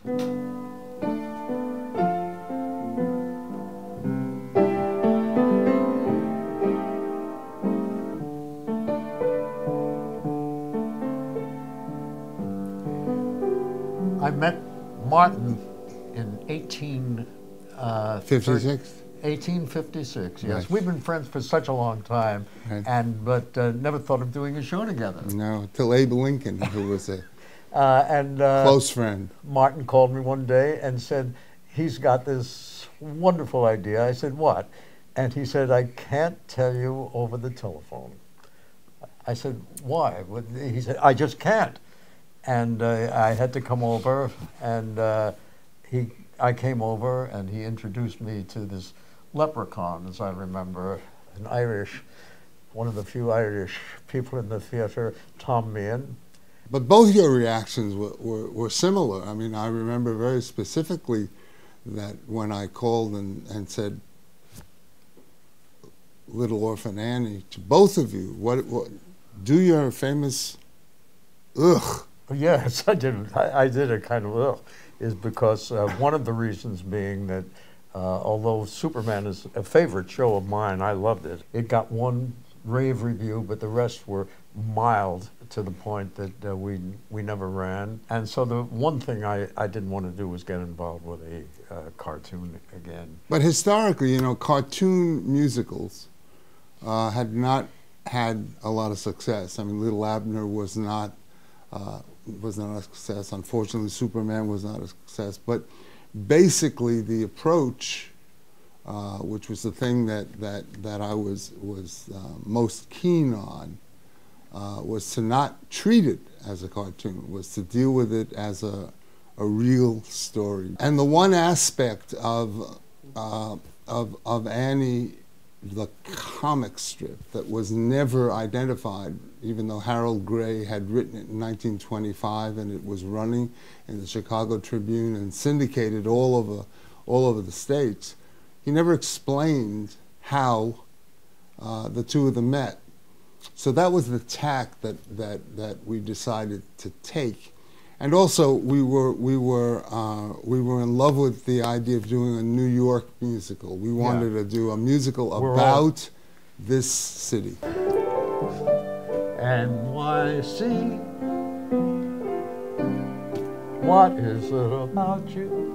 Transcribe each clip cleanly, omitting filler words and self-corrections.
I met Martin in 1856, yes. Right. We've been friends for such a long time, Right. but never thought of doing a show together. No, till Abe Lincoln, who was a And close friend. Martin called me one day and said, he's got this wonderful idea. I said, what? And he said, I can't tell you over the telephone. I said, why? He said, I just can't. And I had to come over, and I came over, and he introduced me to this leprechaun, as I remember, an Irish, one of the few Irish people in the theater, Tom Meehan. But both your reactions were similar. I mean, I remember very specifically that when I called and said, Little Orphan Annie, to both of you, what do your famous ugh. Yes, I did. I did a kind of ugh, is because one of the reasons being that although Superman is a favorite show of mine, I loved it. It got one rave review, but the rest were mild to the point that we never ran. And so the one thing I didn't want to do was get involved with a cartoon again. But historically, you know, cartoon musicals had not had a lot of success. I mean, Little Abner was not a success. Unfortunately, Superman was not a success. But basically, the approach, which was the thing that I was most keen on, was to not treat it as a cartoon, was to deal with it as a real story. And the one aspect of Annie, the comic strip, that was never identified, even though Harold Gray had written it in 1925 and it was running in the Chicago Tribune and syndicated all over the States, he never explained how the two of them met. So that was the tack that we decided to take. And also, we were in love with the idea of doing a New York musical. We wanted to do a musical about this city. NYC, what is it about you?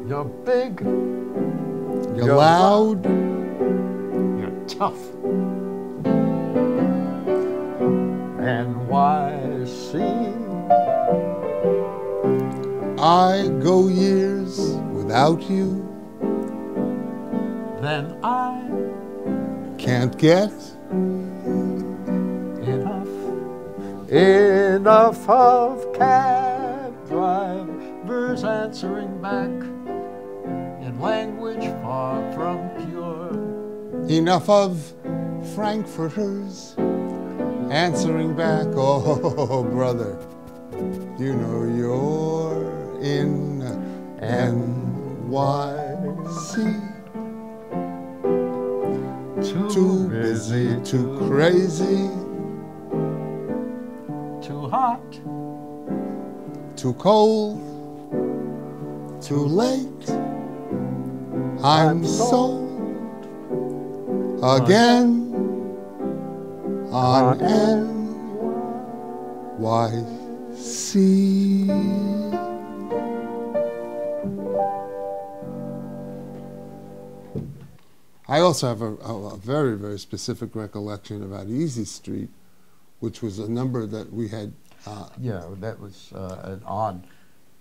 You're big, You're loud, you're tough. NYC, I go years without you, then I can't get enough of cab drivers answering back in language far from pure. enough of Frankfurters answering back, oh brother, you know you're in NYC. Too busy, too crazy, too hot, too cold, too late. I'm sold again on NYC. I also have a very, very specific recollection about Easy Street, which was a number that we had. Yeah, that was an odd.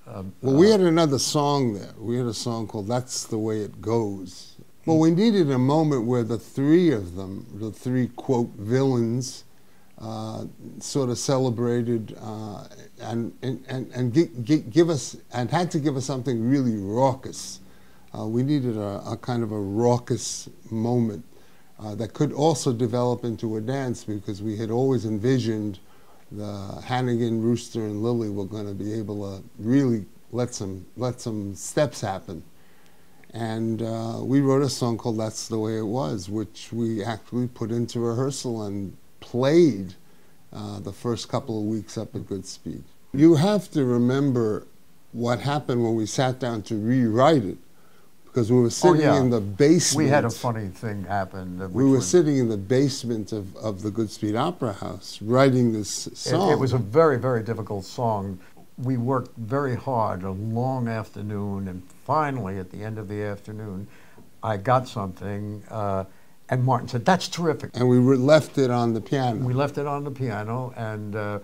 Well, we had another song there. We had a song called That's the Way It Goes. Well, we needed a moment where the three of them, the three, quote, villains, sort of celebrated and give us, and had to give us something really raucous. We needed a kind of a raucous moment that could also develop into a dance, because we had always envisioned the Hannigan, Rooster, and Lily were going to be able to really let some steps happen. And we wrote a song called That's the Way It Was, which we actually put into rehearsal and played the first couple of weeks up at good speed. You have to remember what happened when we sat down to rewrite it, because we were sitting in the basement. We had a funny thing happen. We were sitting in the basement of the Goodspeed Opera House writing this song. It was a very, very difficult song. We worked very hard, a long afternoon, and finally, at the end of the afternoon, I got something, and Martin said, "That's terrific." And we left it on the piano. We left it on the piano and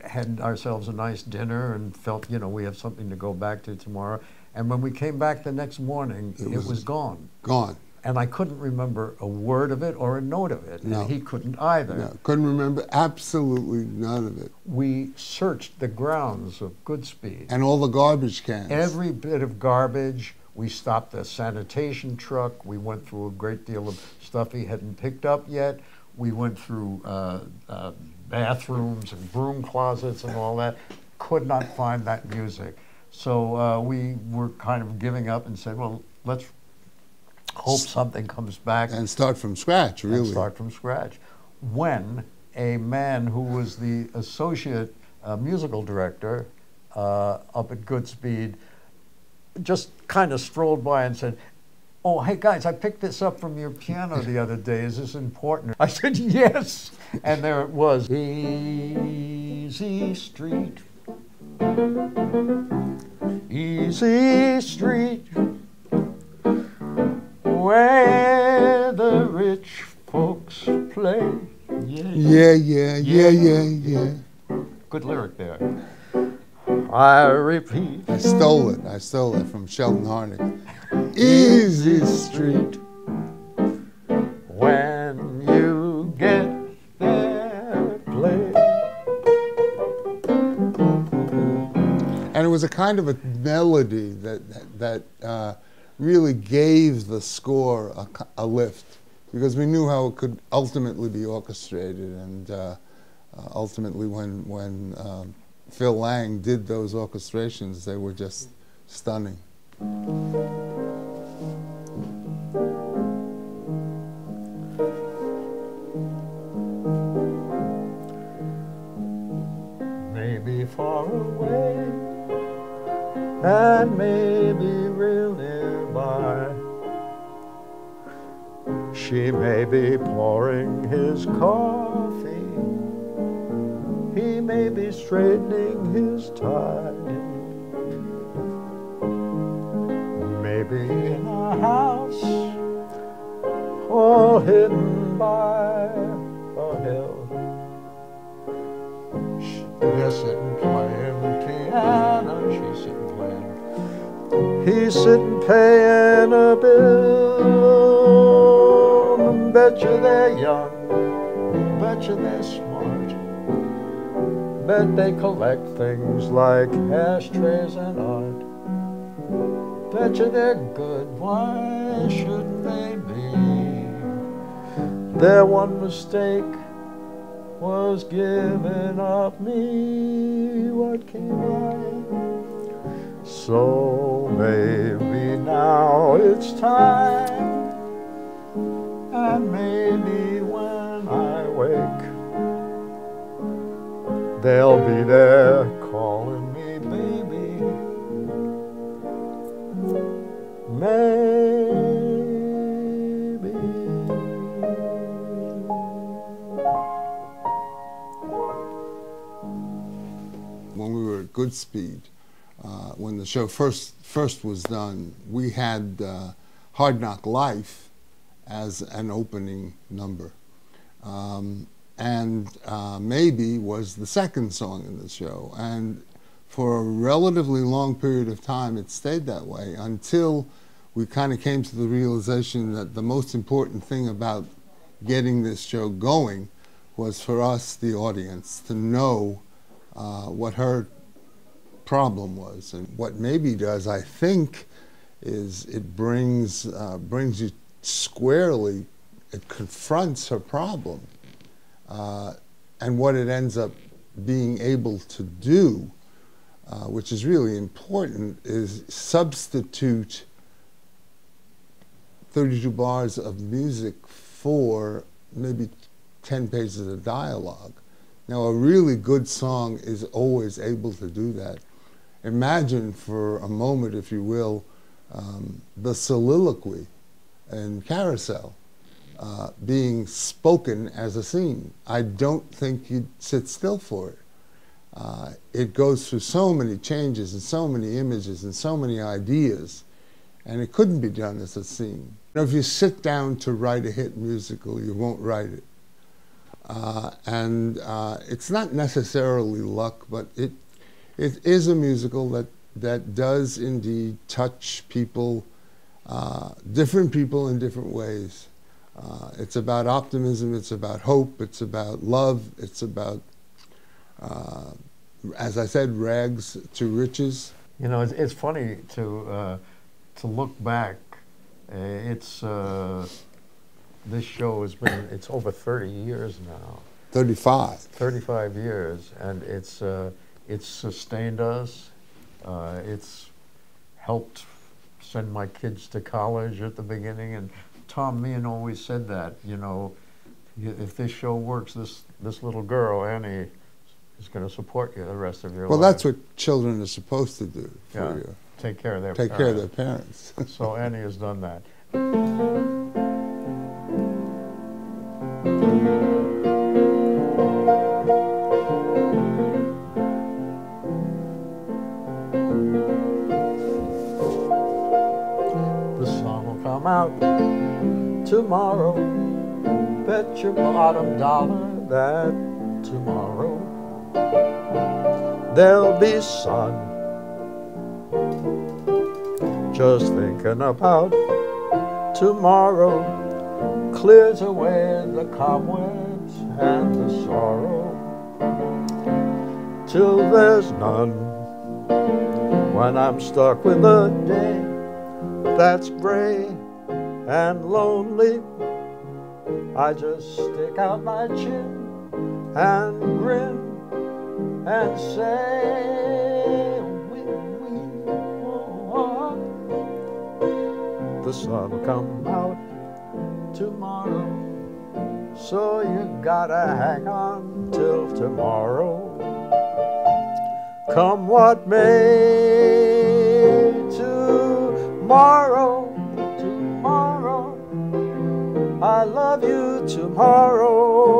had ourselves a nice dinner and felt, you know, we have something to go back to tomorrow. And when we came back the next morning, it was gone. Gone. And I couldn't remember a word of it or a note of it. No. And he couldn't either. No, couldn't remember absolutely none of it. We searched the grounds of Goodspeed. And all the garbage cans. Every bit of garbage. We stopped the sanitation truck. We went through a great deal of stuff he hadn't picked up yet. We went through bathrooms and broom closets and all that. Could not find that music. So we were kind of giving up and said, well, let's hope something comes back. And start from scratch, really. And start from scratch. When a man who was the associate musical director up at Goodspeed just kind of strolled by and said, "Oh, hey guys, I picked this up from your piano the other day. Is this important?" I said, "Yes." And there it was. Easy Street. Easy Street, where the rich folks play. Yeah. Good lyric there. I repeat. I stole it from Sheldon Harnick. Easy Street. When you get there, play. And it was a kind of a melody that really gave the score a lift, because we knew how it could ultimately be orchestrated. And ultimately, when Phil Lang did those orchestrations, they were just stunning. Maybe far away, and maybe real nearby, she may be pouring his coffee, he may be straightening his tie, maybe in a house all hidden by a hill. They're sitting playing the piano, she's sitting playing. He's sitting paying a bill. Bet you they're young, bet you they're smart, bet they collect things like ashtrays and art. Bet you they're good, why shouldn't they be? Their one mistake was giving up me. What came I? So maybe now it's time, and maybe when I wake, they'll be there calling me baby. Maybe. When we were at Goodspeed, when the show first was done, we had Hard Knock Life as an opening number. And Maybe was the second song in the show. And for a relatively long period of time, it stayed that way until we kind of came to the realization that the most important thing about getting this show going was for us, the audience, to know what her problem was. And what Maybe does, I think, is it brings you squarely, it confronts her problem. And what it ends up being able to do, which is really important, is substitute 32 bars of music for maybe 10 pages of dialogue. Now, a really good song is always able to do that. Imagine for a moment, if you will, the soliloquy in Carousel being spoken as a scene. I don't think you'd sit still for it. It goes through so many changes and so many images and so many ideas, and it couldn't be done as a scene. Now, if you sit down to write a hit musical, you won't write it. It's not necessarily luck, but it is a musical that does indeed touch people, different people in different ways. It's about optimism, it's about hope, it's about love, it's about, as I said, rags to riches. You know, it's funny to look back. This show has been, it's over 30 years now. 35. 35 years, and it's sustained us. It's helped send my kids to college at the beginning, and Tom Meehan always said that, you know, if this show works, this little girl, Annie, is going to support you the rest of your life. Well, that's what children are supposed to do for you. Take care of their parents. Take care of their parents. So Annie has done that. The sun will come out tomorrow. Bet your bottom dollar that tomorrow there'll be sun. Just thinking about tomorrow clears away the cobwebs and the sorrow, till there's none. When I'm stuck with a day that's gray and lonely, I just stick out my chin and grin and say, the sun will come out tomorrow, so you gotta hang on till tomorrow. Come what may, tomorrow, I love you tomorrow.